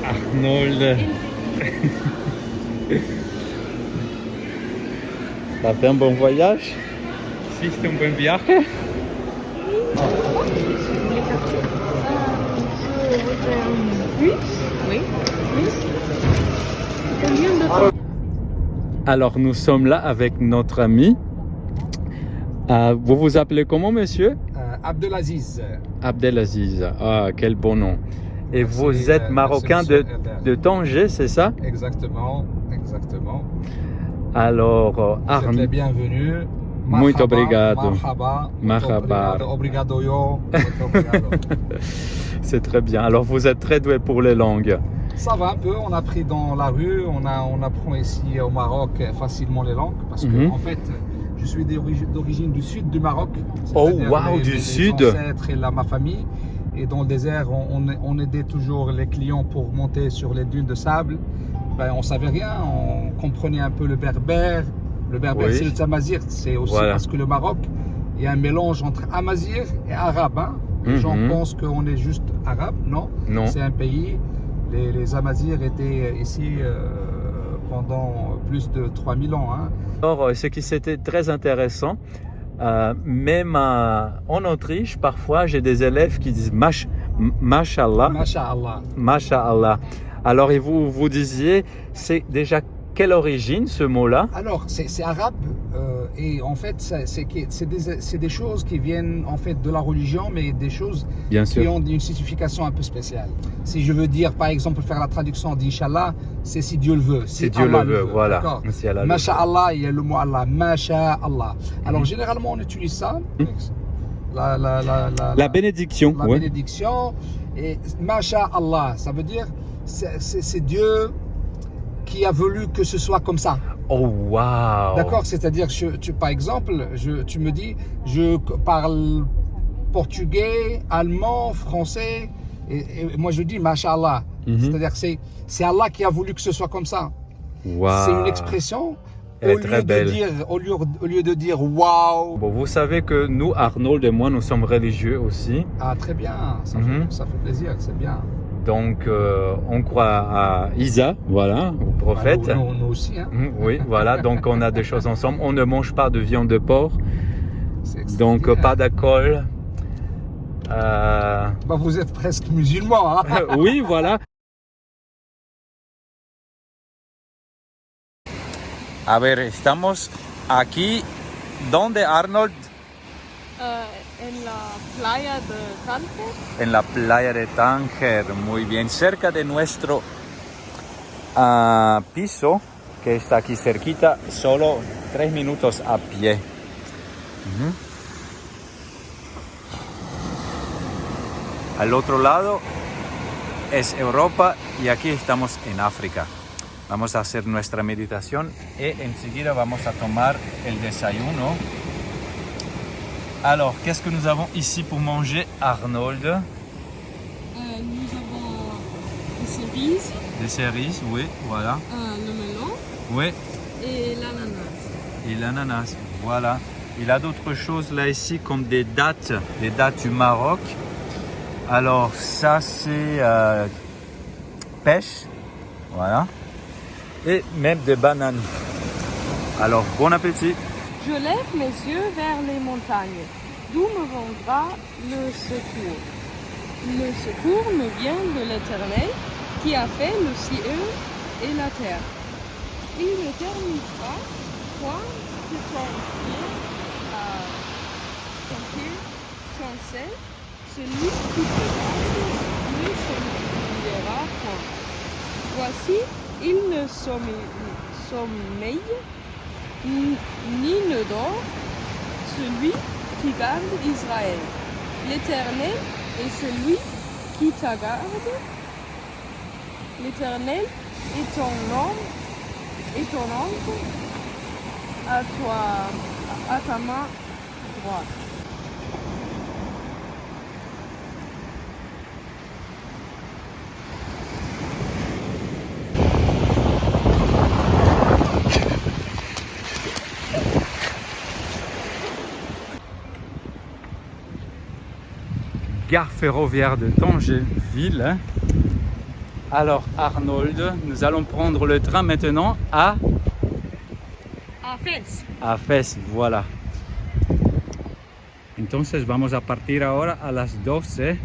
Arnold. Ça fait un bon voyage? Si, c'est un bon viaje. Oui. Alors, nous sommes là avec notre ami. Vous vous appelez comment, monsieur? Abdelaziz. Abdelaziz. Ah, quel bon nom. Et Merci, vous êtes marocain de Tanger, c'est ça? Exactement. Alors, Vous êtes les bienvenus. Muito obrigado. Marhaba. Marhaba. Obrigado yo. Muito obrigado. C'est très bien. Alors, vous êtes très doué pour les langues. Ça va un peu, on a appris dans la rue, on apprend ici au Maroc facilement les langues parce que en fait, je suis d'origine du sud du Maroc. Oh wow, du sud. Les ancêtres et ma famille. Et dans le désert, on aidait toujours les clients pour monter sur les dunes de sable. Ben, on savait rien, on comprenait un peu le berbère. Le berbère, Oui. c'est le tamazir, c'est aussi parce que le Maroc, il y a un mélange entre amazir et arabe. Hein. Les gens pensent qu'on est juste arabe, non. C'est un pays. Les Amazirs étaient ici pendant plus de 3000 ans. Hein. Alors, ce qui c'était très intéressant, même en Autriche, parfois, j'ai des élèves qui disent Mashallah. Masha'Allah. Masha'Allah. Alors, et vous disiez, c'est déjà quelle origine ce mot-là? Alors, c'est arabe et en fait, c'est des choses qui viennent en fait de la religion, mais des choses qui ont une signification un peu spéciale. Si je veux dire, par exemple, faire la traduction d'Inch'Allah, c'est si Dieu le veut. Si Dieu le veut, voilà. Masha'Allah, il y a le mot Allah. Masha'Allah. Alors, généralement, on utilise ça. La bénédiction. La bénédiction. Et Masha'Allah, ça veut dire, c'est Dieu qui a voulu que ce soit comme ça. Oh wow. D'accord, c'est-à-dire par exemple, tu me dis, je parle portugais, allemand, français, et moi je dis Masha'Allah. C'est-à-dire c'est Allah qui a voulu que ce soit comme ça. Wow. C'est une expression. Au lieu de dire wow. Bon, vous savez que nous, Arnold et moi, nous sommes religieux aussi. Ah très bien, ça fait plaisir, c'est bien. Donc, on croit à Isa, voilà, au prophète. Nous aussi. Hein. Oui, voilà, donc on a des choses ensemble. On ne mange pas de viande de porc, donc pas d'alcool. Vous êtes presque musulman. Hein. Oui, voilà. A ver, estamos aquí, ¿dónde, Arnold? En la playa de Tánger. En la playa de Tánger, muy bien, cerca de nuestro piso, que está aquí cerquita, solo 3 minutos a pie. Al otro lado es Europa y aquí estamos en África. Vamos a hacer nuestra meditación y enseguida vamos a tomar el desayuno. Alors, qu'est-ce que nous avons ici pour manger, Arnold? Nous avons des cerises. Des cerises, oui, voilà. Le melon. Oui. Et l'ananas. Et l'ananas, voilà. Il a d'autres choses là ici comme des dattes du Maroc. Alors ça c'est pêche, voilà. Et même des bananes. Alors, bon appétit. Je lève mes yeux vers les montagnes, d'où me viendra le secours. Le secours me vient de l'Éternel, qui a fait le ciel et la terre. Il ne terminera point que ton pied chancelle, celui qui te garde ne sommeillera point. Voici, il ne sommeille ni ne dort, celui qui garde Israël. L'Éternel est celui qui te garde. L'Éternel est ton ombre à ta main droite. gare ferroviaire de Tangéville. Alors Arnold, nous allons prendre le train maintenant à Fès. A Fès, voilà. Entonces vamos a partir ahora a las 12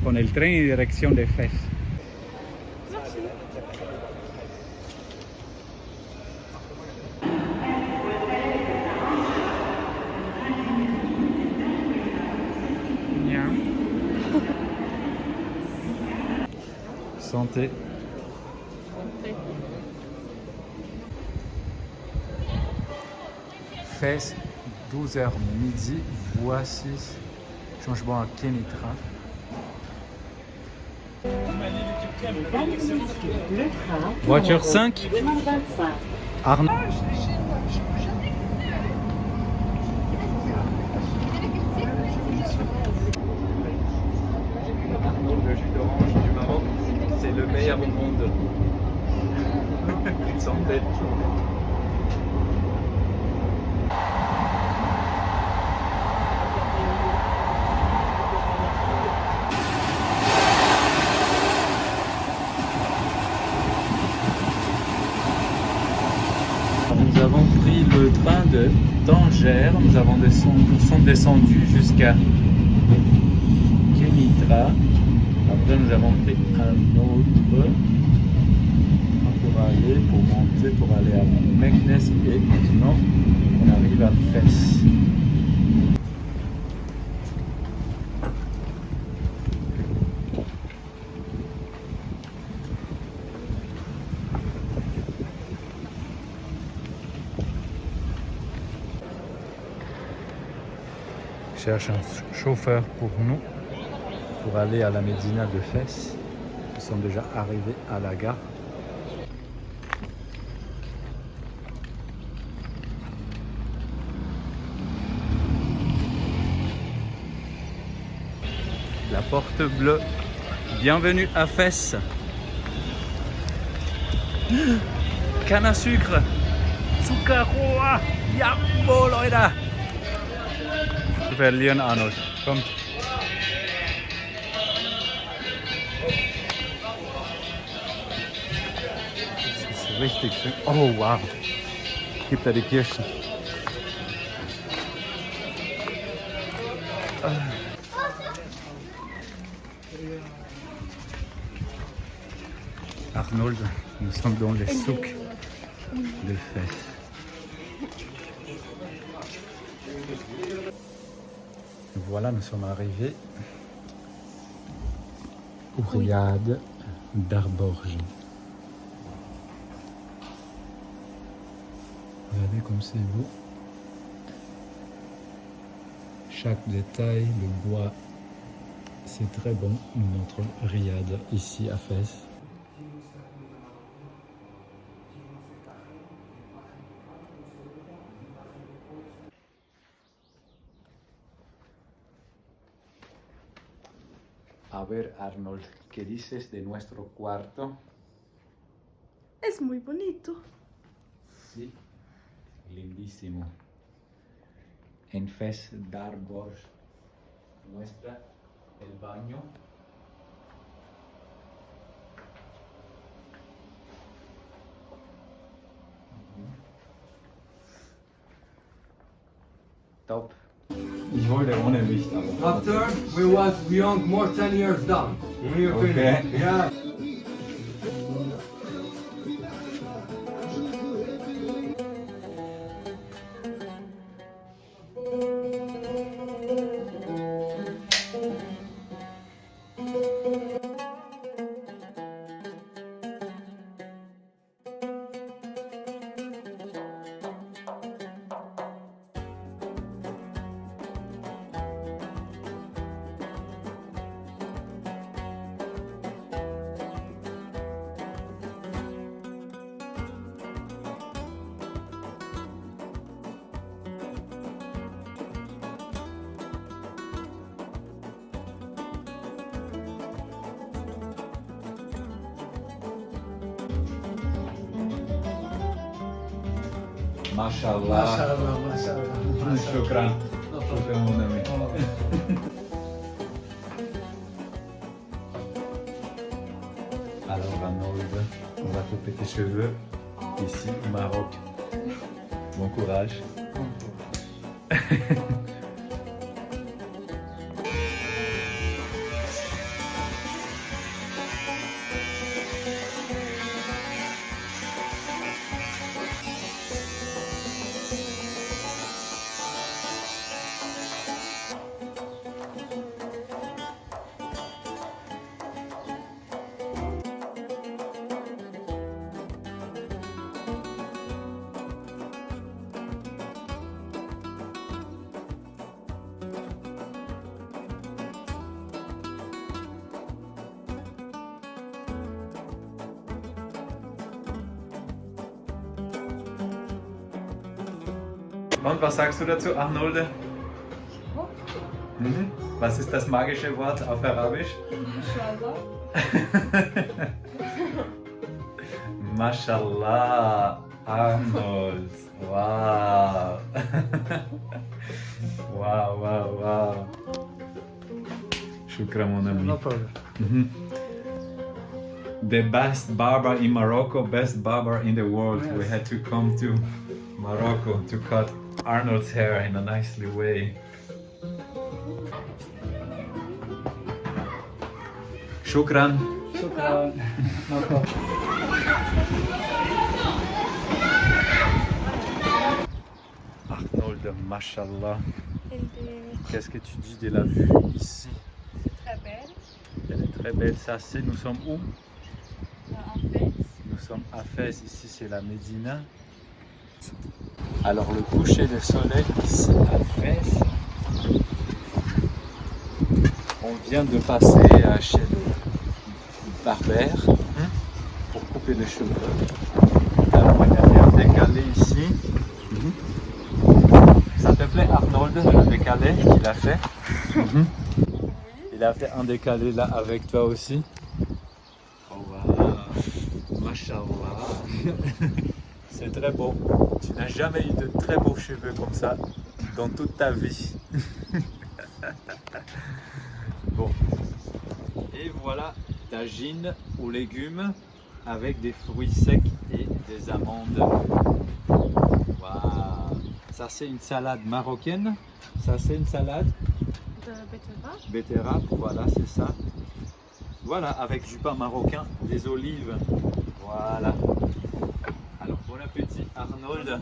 con el tren en dirección de Fès. Santé. Fès, 12h midi, voici changement à Kenitra. Voiture 5. Arnaud. Le jus d'orange du Maroc, c'est le meilleur au monde. Santé. Nous avons pris le train de Tanger, nous sommes descendus jusqu'à Kenitra. Après nous avons pris un autre pour monter, pour aller à Meknes et maintenant on arrive à Fès. Je cherche un chauffeur pour nous, pour aller à la Médina de Fès. Nous sommes déjà arrivés à la gare. La porte bleue. Bienvenue à Fès. Canne à sucre. Zuckerrohr. Jawohl, Leute. Wir verlieren Arnold. Komm. Das ist richtig schön. Oh wow. Gibt da die Kirschen. Arnold, nous sommes dans les souks de Fès. Voilà, nous sommes arrivés au riad d'Arborge. Regardez comme c'est beau. Chaque détail, le bois, c'est très bon. Notre riad ici à Fès. A ver, Arnold, ¿qué dices de nuestro cuarto? Es muy bonito. Sí, lindísimo. En Fès d'Arborge muestra el baño. Top. Ich wollte ohne Licht, aber... After we was beyond more 10 years down. We Okay. Yeah. Mashallah. Mashallah. Shukran. Shukran, mon ami. Arnold. On va couper tes cheveux ici au Maroc. Bon courage. Und was sagst du dazu, Arnold? Mhm. Was ist das magische Wort auf Arabisch? Mashallah, Arnold. Wow. Wow, wow, wow. Shukran, mon ami. No problem. Mhm. The best barber in Morocco, best barber in the world. Yes. We had to come to Morocco to cut Arnold's hair in a nicely way. Shukran. Shukran. No problem. Arnold, mashallah. Qu'est-ce que tu dis de la vue ici? C'est très belle. Elle est très belle. Ça, c'est, nous sommes où? En fait, Nous sommes à Fès. Ici, c'est la Médina. Alors, le coucher de soleil ici à Fès. On vient de passer chez le barbère pour couper les cheveux. Alors, regardez un décalé ici. Ça te plaît, Arnold, le décalé qu'il a fait? Il a fait un décalé là avec toi aussi. Oh wow, mashallah. C'est très beau. Tu n'as jamais eu de très beaux cheveux comme ça dans toute ta vie. Bon. Et voilà, tagine aux légumes avec des fruits secs et des amandes. Waouh. Ça c'est une salade marocaine. Ça c'est une salade de betterave. betterave. Voilà, c'est ça. Voilà, avec du pain marocain, des olives. Voilà. Alors bon appétit, Arnold.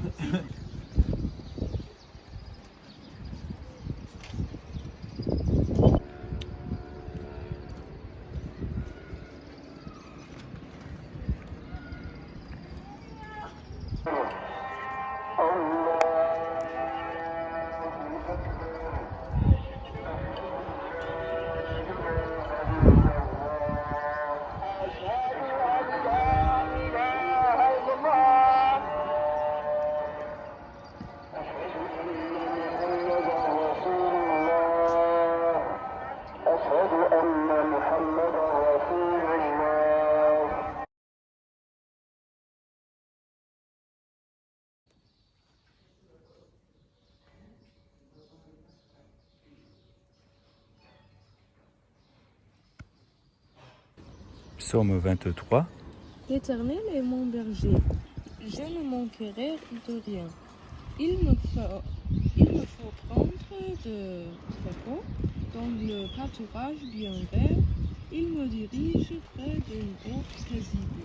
Psaume 23. L'Éternel est mon berger, je ne manquerai de rien. Il me faut prendre de repos dans le pâturage bien vert. Il me dirige près d'une eau paisible.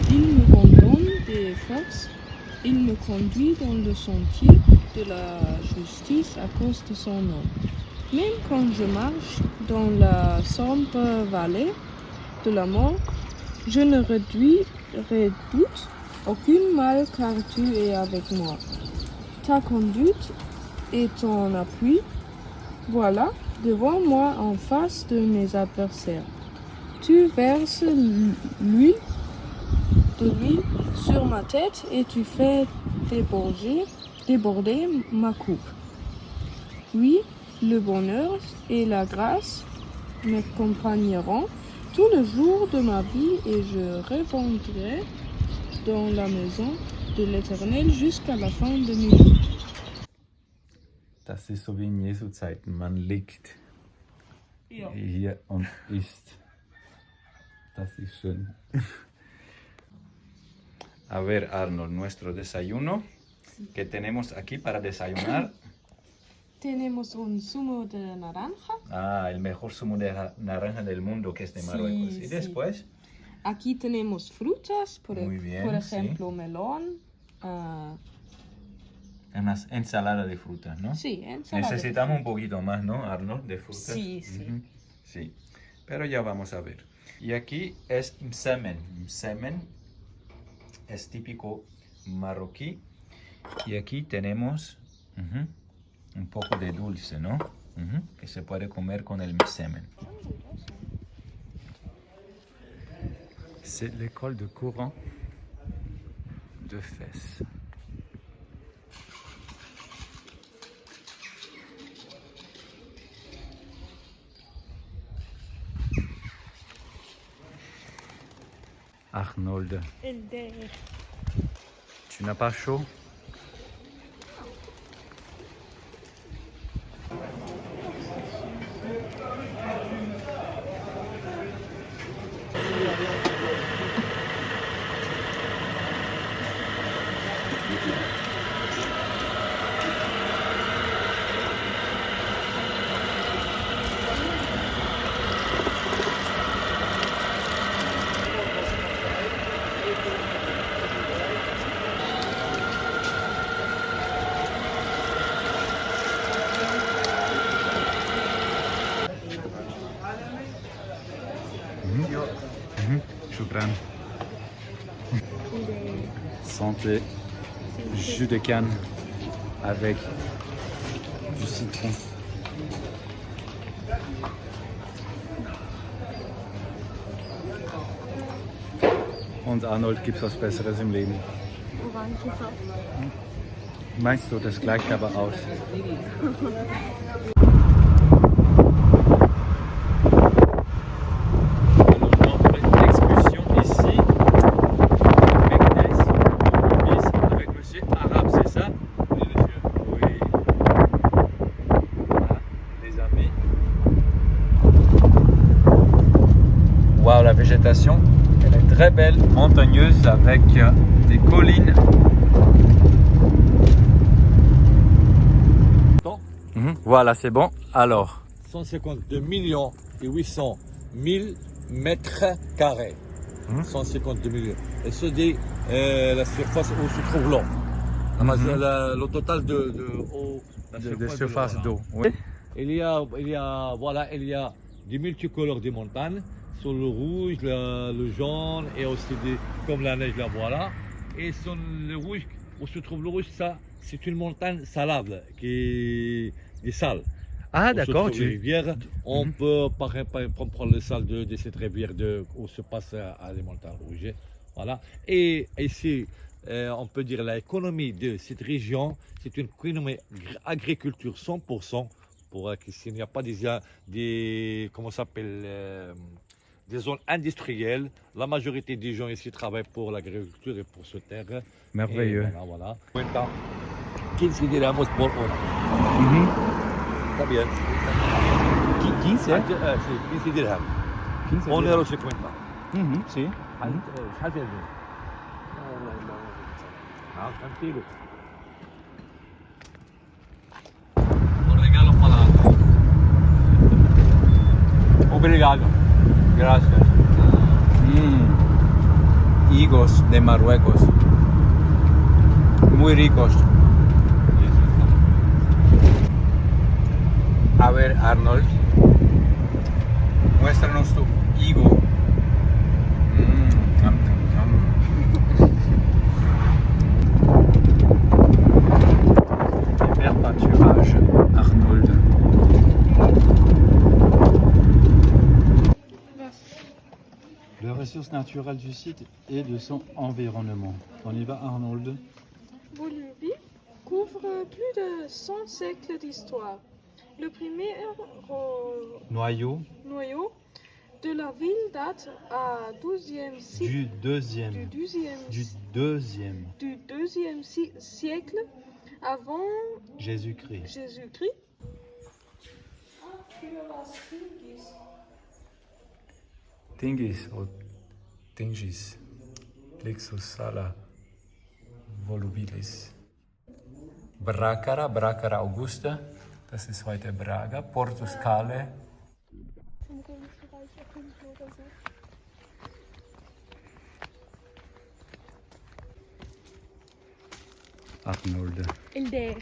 Il me redonne des forces. Il me conduit dans le sentier de la justice à cause de son nom. Même quand je marche dans la sombre vallée de la mort, je ne redoute aucun mal car tu es avec moi. Ta conduite et ton appui, voilà, devant moi en face de mes adversaires. Tu verses l'huile sur ma tête et tu fais déborder ma coupe. Oui, le bonheur et la grâce m'accompagneront tout le jour de ma vie et je revendrai dans la maison de l'Éternel jusqu'à la fin de mes jours. Das ist so wie in Jesu Zeiten. Man liegt Ja. hier und isst. Das ist schön. A ver, Arnold, nuestro desayuno. ¿Qué tenemos aquí para desayunar? Tenemos un zumo de naranja. Ah, el mejor zumo de naranja del mundo, que es de Marruecos. Sí, Y sí. después, Aquí tenemos frutas, Muy bien, por ejemplo, melón. una ensalada de frutas, ¿no? Sí, ensalada. Necesitamos un poquito más, ¿no, Arnold, de frutas? Sí, sí. Ujú, sí, pero ya vamos a ver. Y aquí es msemen. Msemen es típico marroquí. Y aquí tenemos un poco de dulce, ¿no? Que se puede comer con el msemen. C'est l'école de Coran de Fès. Arnold, tu n'as pas chaud? Choukran. Santé. Jus de canne avec du citron. Und Arnold, gibt's was Besseres im Leben? Orangensaft. Meinst du, das gleicht aber aus? Wow, la végétation, elle est très belle, montagneuse avec des collines. Voilà, c'est bon. Alors, 152 millions et 800 000 mètres carrés. 152 millions. Et c'est la surface où se trouve l'eau. Le total de surface l'eau, d'eau. Oui. Il y a des multicolores des montagnes, sur le rouge, le jaune et aussi comme la neige là, voilà. Et sur le rouge, où se trouve le rouge, ça, c'est une montagne salable qui est sale. Ah, Où d'accord. se trouve les rivières, on peut par exemple prendre le sale de cette rivière où se passe à les montagnes rouges. Voilà. Et ici, on peut dire l'économie de cette région, c'est une économie agriculture 100%. Pour qu'il n'y a pas comment ça s'appelle, des zones industrielles. La majorité des gens ici travaillent pour l'agriculture et pour ce terre. Merveilleux. Et voilà. 15 dirhams por hora. Está bien. 15, Sí, 15 dirhams. 15 1,50 €. Sí. شحال فيها الجنيه؟ tranquilo. Un regalo para Obrigado. Gracias. Higos de Marruecos. Muy ricos. A ver, Arnold, muéstranos tu higo. Super pâturage, Arnold. Les ressources naturelles du site et de son environnement. On y va, Arnold. Bolivie couvre plus de 100 siècles d'histoire. Le premier Noyau noyau de la ville date à 12e siècle. du deuxième Siècle avant Jésus-Christ. Jésus-Christ. Tingis ou Tingis, Lixus Sala, volubilis. Bracara, Bracara Augusta, das ist heute Braga. Portuscale. Vom Römischen Reich erfunden oder so. Arnold. Elder.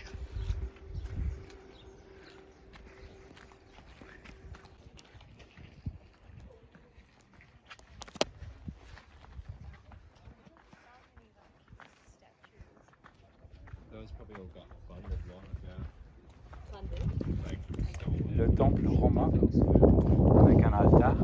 Le temple romain avec un altar.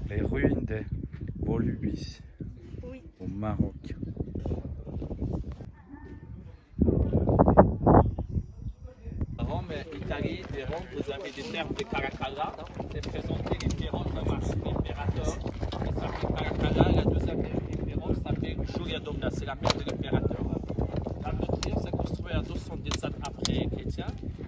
Les ruines de Volubis Oui. au Maroc. Rome, Italie, et Rome, vous avez des termes de Caracalla, c'est présenté l'Impéron l'impérateur, qui s'appelle Caracalla, la deuxième Impéron s'appelle Julia Domna, c'est la mère de l'impérateur. La deuxième s'est construite à 217 après chrétien,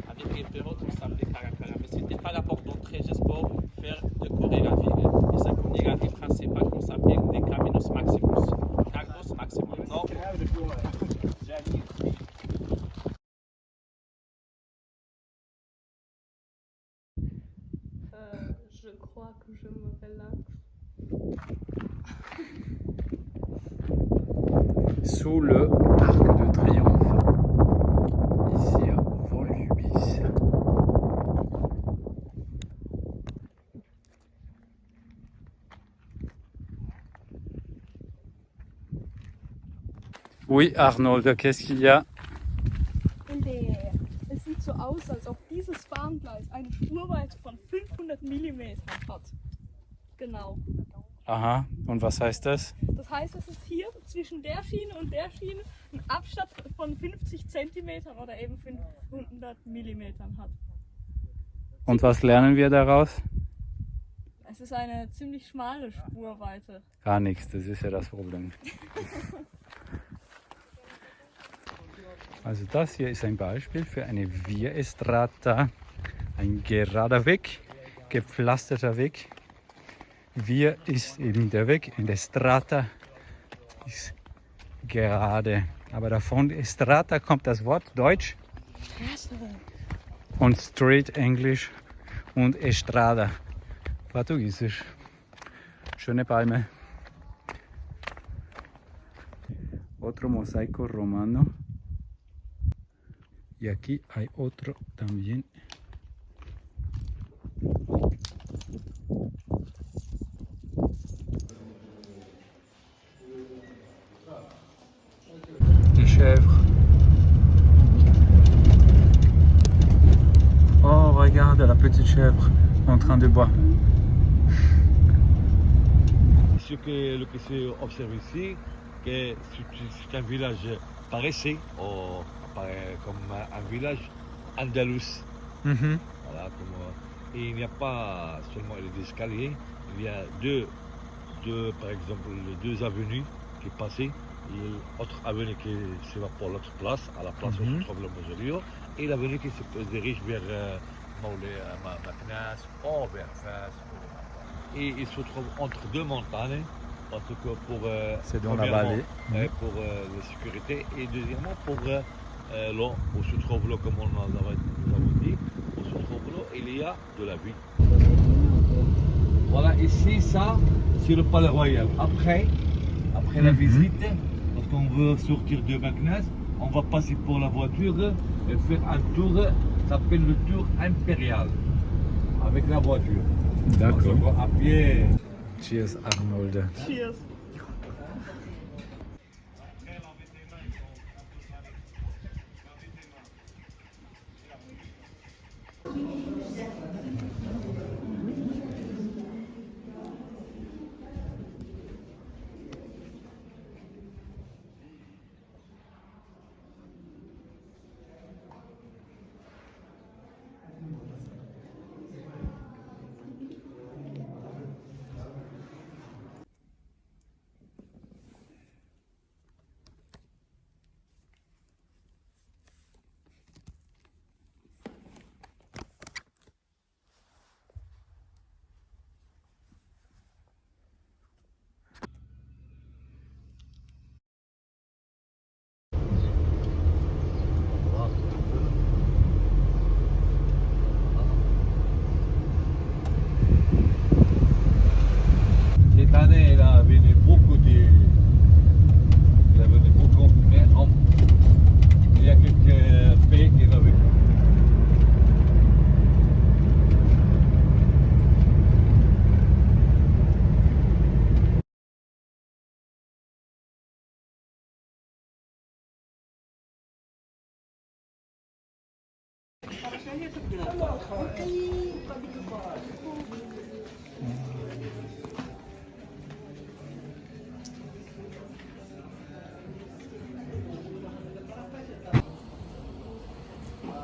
avec l'Impéron qui s'appelait Caracalla, mais c'était pas la porte d'entrée juste pour faire décorer la ville. Et ça connaît la ville principale qu'on s'appelle des Caminos Maximus, Cargos Maximus. Non. Je crois que je me relaxe. Sous le Arc de Triomphe, ici à Volubis. Oui, Arnold, qu'est-ce qu'il y a? Elder. Es sieht so aus, als ob dieses Fahngleis eine Spurweite von 500 mm hat. Genau. Aha, und was heißt das? Das heißt, dass es hier zwischen der Schiene und der Schiene einen Abstand von 50 cm oder eben 500 mm hat. Und was lernen wir daraus? Es ist eine ziemlich schmale Spurweite. Gar nichts, das ist ja das Problem. Also das hier ist ein Beispiel für eine Via Estrada, ein gerader Weg, gepflasterter Weg. Via ist eben der Weg und Estrada ist gerade. Aber davon Estrada kommt das Wort Deutsch und Street Englisch und Estrada Portugiesisch. Schöne Palme. Otro mosaico romano. Y aquí hay otro también. Des chèvres. Oh, regarde la petite chèvre en train de boire. Ce que se observe ici, que c'est un village pareil, comme un village andalous. Voilà, et il n'y a pas seulement des escaliers, il y a par exemple, deux avenues qui passent, l'autre avenue qui se va pour l'autre place, à la place où se trouve le mausolée, et l'avenue qui se dirige vers Maknas ou vers Fès. Et il se trouve entre deux montagnes, parce que c'est dans la vallée. Pour la sécurité, et deuxièmement pour l'eau, où se trouve l'eau, comme nous avons dit, où se trouve l'eau, il y a de la vie. Voilà, ici, ça, c'est le palais royal. Après la visite, parce qu'on veut sortir de Maknas, on va passer pour la voiture et faire un tour, ça s'appelle le tour impérial, avec la voiture. D'accord. On va à pied. Cheers, Arnold. Cheers.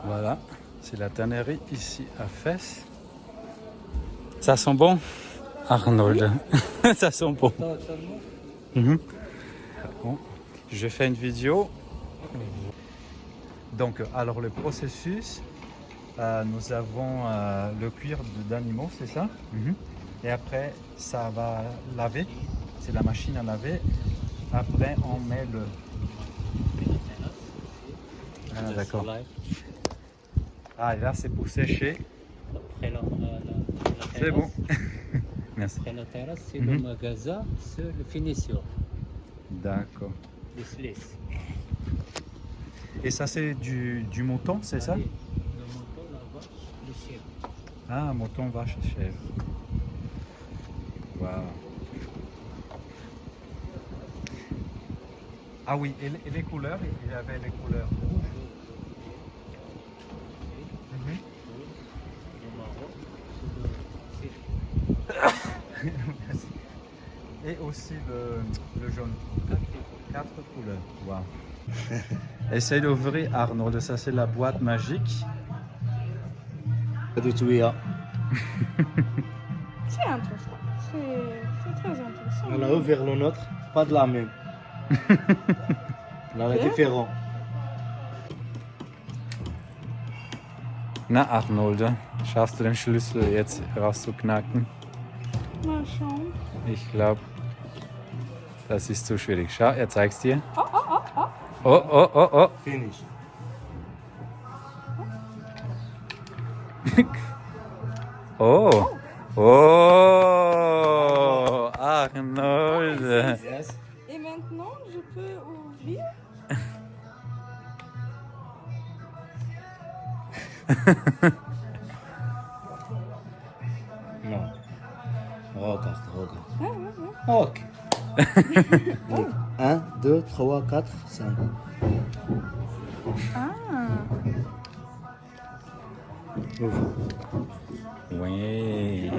Voilà, c'est la tannerie ici à Fès. Ça sent bon, Arnold. Ça sent bon. Bon, je fais une vidéo. Donc, alors le processus, nous avons le cuir d'animaux, c'est ça? Et après, ça va laver. C'est la machine à laver. Après, on met le... Ah, d'accord. Ah, et là, c'est pour sécher. C'est bon. Merci. Après la terrasse, c'est le magasin, c'est le finition. D'accord. Le slice. Et ça, c'est du mouton, c'est ça? Le mouton, la vache, le chèvre. Ah, mouton, vache, chèvre. Wow. Ah oui, et les couleurs, il y avait les couleurs rouges. Et aussi le jaune. 4 couleurs. Wow. Essaye d'ouvrir, Arnold. Ça, c'est la boîte magique. C'est intéressant. C'est très intéressant. On a ouvert le nôtre, pas de la même. On a différent. Na, Arnold, schaffst du den Schlüssel jetzt rauszuknacken? Mal schauen. Ich glaube, das ist zu schwierig. Schau, er zeigt's dir. Oh, oh, oh, oh. Oh, oh, oh, oh. Finish. Oh. Oh. Arnold. Yes. Et maintenant, je peux ouvrir. Non. Regarde, regarde. Ouais, ouais, ouais. Ok. 1, 2, 3, 4, 5. Ah. Ouvre. Oui.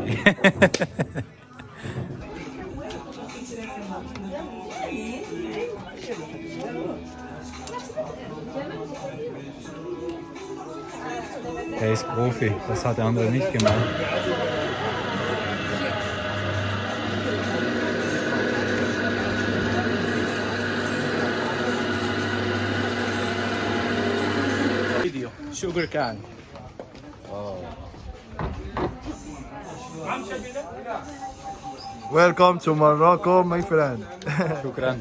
Er ist Profi, das hat der andere nicht gemacht. Video. Sugar cane. Welcome to Morocco, my friend. شكرا.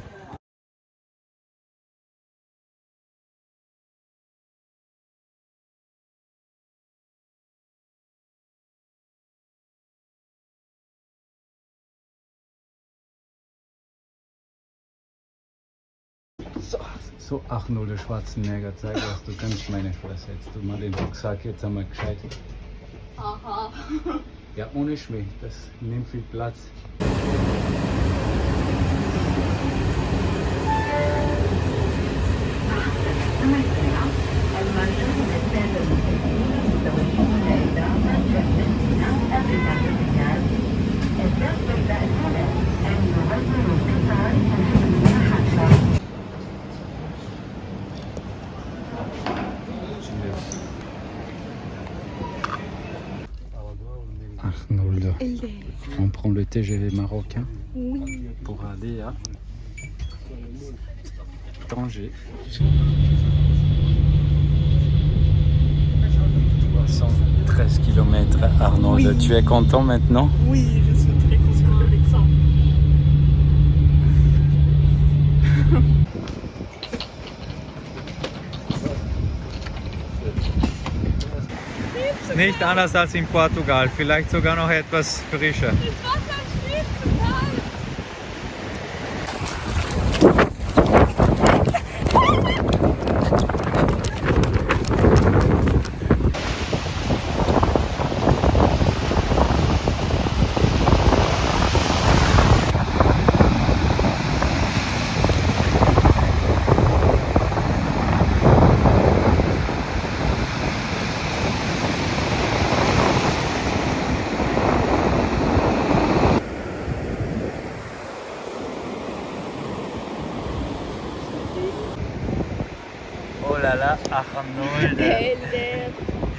So, Arnold, der Schwarzenegger, zeig was du kannst, meine Fresse. Jetzt tu mal den Rucksack jetzt einmal gescheit. Aha. Ja, ohne Schmäh, das nimmt viel Platz. Arnold, on prend le TGV marocain pour aller à Tanger. 313 km, Arnold. Oui. Tu es content maintenant? Oui, je suis très contente avec ça. Nicht anders als in Portugal, vielleicht sogar noch etwas frischer. Das Wasser steht total. Voilà, Arnold, Elder.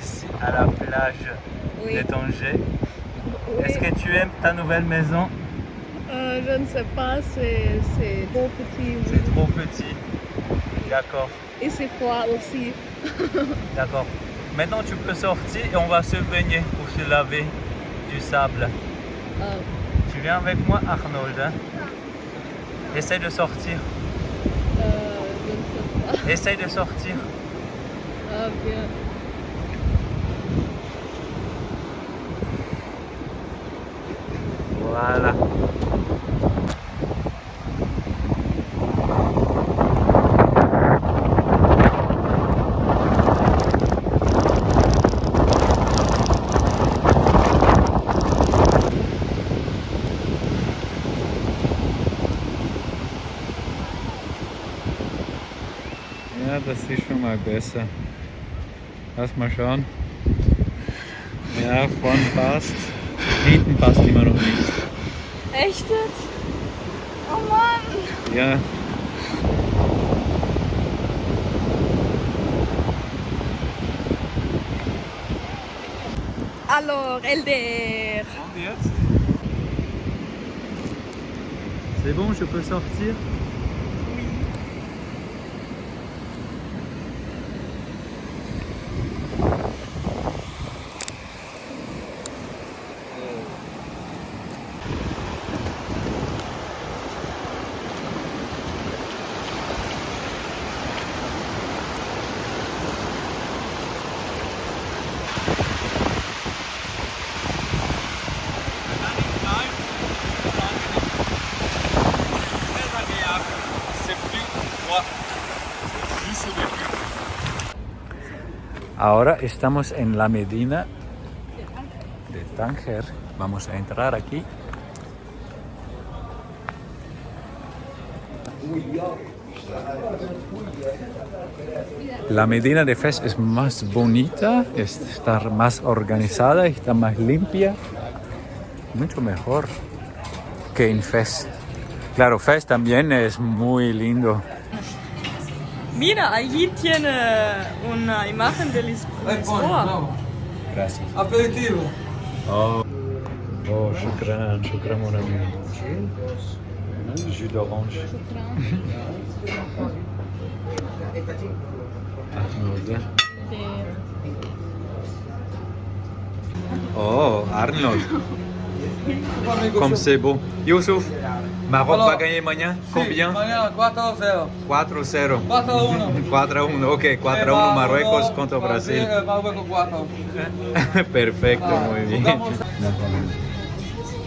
ici à la plage Oui. de Tanger. Oui. Est-ce que tu aimes ta nouvelle maison? Je ne sais pas, c'est trop petit. Oui. C'est trop petit. D'accord, Et c'est froid aussi. d'accord. Maintenant tu peux sortir et on va se baigner pour se laver du sable. Tu viens avec moi, Arnold, hein? Essaye de sortir. Je ne sais pas. Essaye de sortir. Ah, bien. Voilà. Ja, das ist schon mal besser. Lass mal schauen. Ja, vorne passt. Hinten passt immer noch nicht. Echt jetzt? Oh Mann! Ja. Alors, Elder. Und jetzt? C'est bon, je peux sortir? Ahora estamos en la Medina de Tánger. Vamos a entrar aquí. La Medina de Fez es más bonita, está más organizada, está más limpia. Mucho mejor que en Fez. Claro, Fez también es muy lindo. Mira, allí tiene una imagen de Lisboa. Gracias. Aperitivo. Oh, shukran, shukran mon ami. Jus d'orange. Arnold. Oh, Arnold. Comme c'est beau. Youssouf, Maroc Alors, va gagner maintenant. Combien? Mañana 4-0. 4-0. 4-1. 4-1, ok. 4-1 Marruecos contra Brasil. Marruecos 4. Perfecto, muy bien.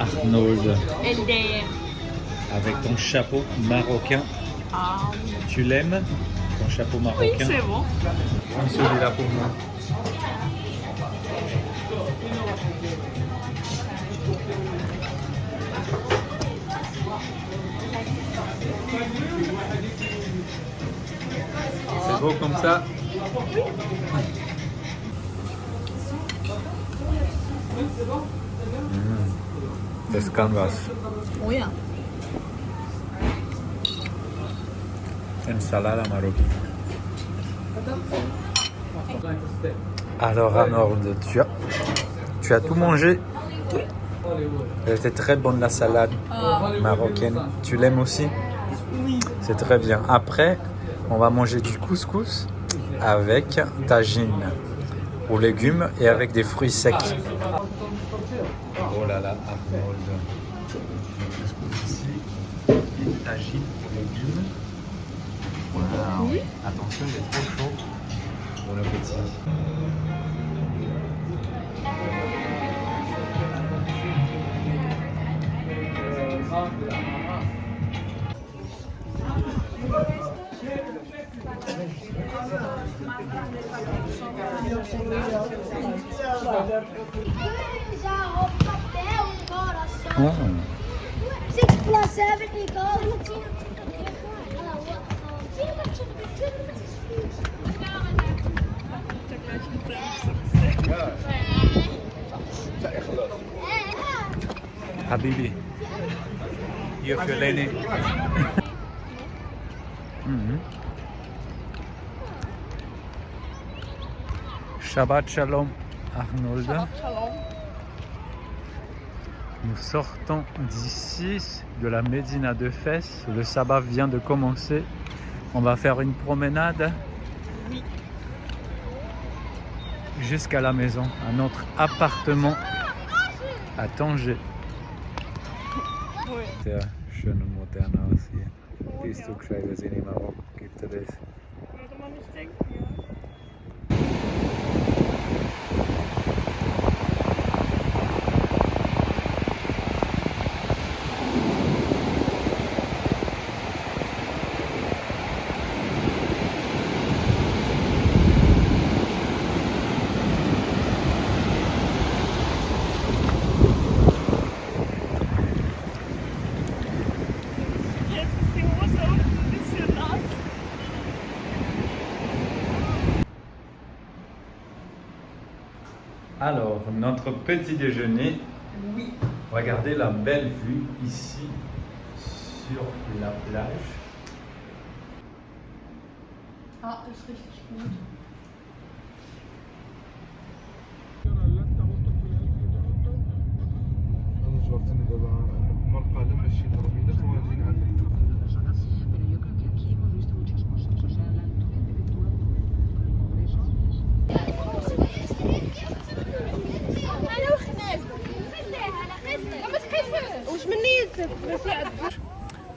Arnold, Elder. avec ton chapeau marocain. Ah, Tu l'aimes? Ton chapeau oui, marocain? c'est bon. Prends celui-là pour moi. C'est beau comme ça? Descanvas. Oh ja. Ensalada marocaine. Alors Arnold, tu as tout mangé? Elle était très bonne la salade marocaine. Tu l'aimes aussi? Oui. C'est très bien. Après, on va manger du couscous avec tagine aux légumes et avec des fruits secs. Oh là là, Arnold. Couscous ici, tagine aux légumes. Wow. Attention, il est trop chaud. Bon appétit. Oh. 6 plus 7 equals. Habibi. Io Fiolene. Shabbat Shalom Arnold. Shabbat Shalom. Nous sortons d'ici, de la Médina de Fès. Le sabbat vient de commencer. On va faire une promenade Oui. jusqu'à la maison, à notre appartement à Tanger. Oui. Der schöne moderne Haus hier. Bist du gescheit, dass in Marokko gibt es das? Würde man nicht denken, ja. Alors, notre petit déjeuner. Oui. Regardez la belle vue ici sur la plage. Ah, ist richtig gut.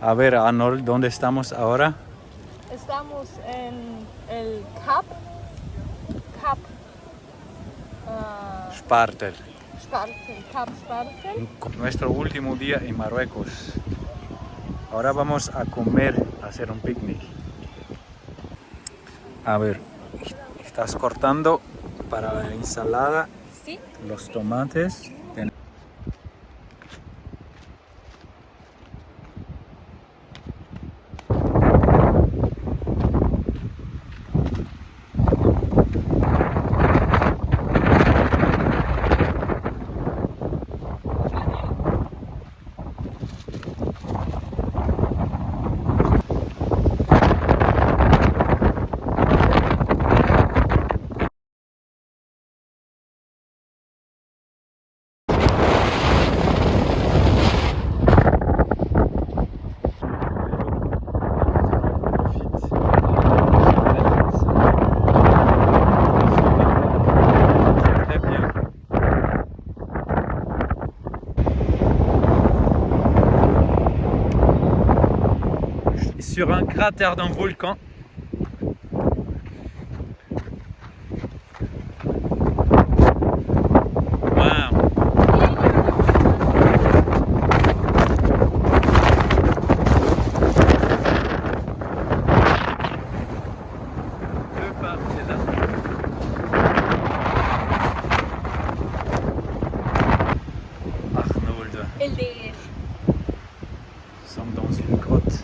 A ver, Arnold, ¿dónde estamos ahora? Estamos en el Cap Spartel. Spartel, Cap Spartel. Nuestro último día en Marruecos. Ahora vamos a comer, a hacer un picnic. A ver, estás cortando para la ensalada Sí. los tomates. Sur un cratère d'un volcan. Wow. Deux parties là. Arnold. Nous sommes dans une grotte.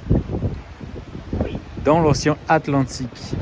Dans l'océan Atlantique.